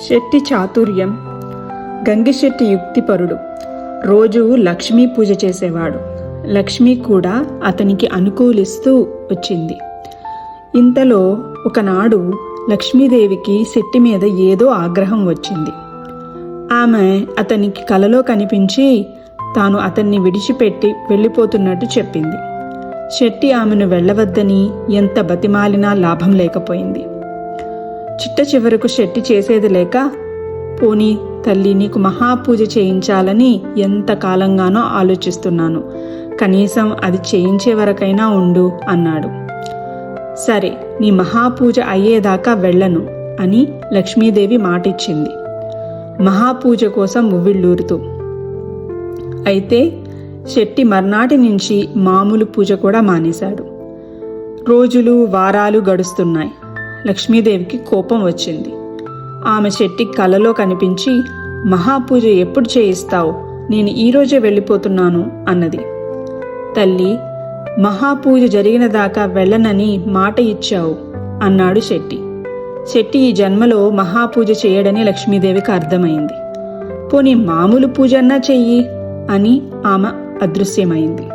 శెట్టి చాతుర్యం. గంగిశెట్టి యుక్తిపరుడు. రోజు లక్ష్మీ పూజ చేసేవాడు. లక్ష్మి కూడా అతనికి అనుకూలిస్తూ వచ్చింది. ఇంతలో ఒకనాడు లక్ష్మీదేవికి శెట్టి మీద ఏదో ఆగ్రహం వచ్చింది. ఆమె అతనికి కలలో కనిపించి తాను అతన్ని విడిచిపెట్టి వెళ్ళిపోతున్నట్టు చెప్పింది. శెట్టి ఆమెను వెళ్ళవద్దని ఎంత బతిమాలినా లాభం లేకపోయింది. చిట్ట చివరకు శెట్టి చేసేది లేక, పోనీ తల్లి, నీకు మహాపూజ చేయించాలని ఎంత కాలంగానో ఆలోచిస్తున్నాను, కనీసం అది చేయించే వరకైనా ఉండు అన్నాడు. సరే, నీ మహాపూజ అయ్యేదాకా వెళ్ళను అని లక్ష్మీదేవి మాటిచ్చింది, మహాపూజ కోసం ఉవ్విళ్ళూరుతూ. అయితే శెట్టి మర్నాటి నుంచి మామూలు పూజ కూడా మానేశాడు. రోజులు వారాలు గడుస్తున్నాయి. లక్ష్మీదేవికి కోపం వచ్చింది. ఆమె శెట్టి కలలో కనిపించి, మహాపూజ ఎప్పుడు చేయిస్తావు, నేను ఈరోజే వెళ్ళిపోతున్నాను అన్నది. తల్లి, మహాపూజ జరిగిన దాకా వెళ్ళనని మాట ఇచ్చావు అన్నాడు శెట్టి. శెట్టి ఈ జన్మలో మహాపూజ చేయడని లక్ష్మీదేవికి అర్థమైంది. పోనీ మామూలు పూజ అన్నా చెయ్యి అని ఆమె అదృశ్యమైంది.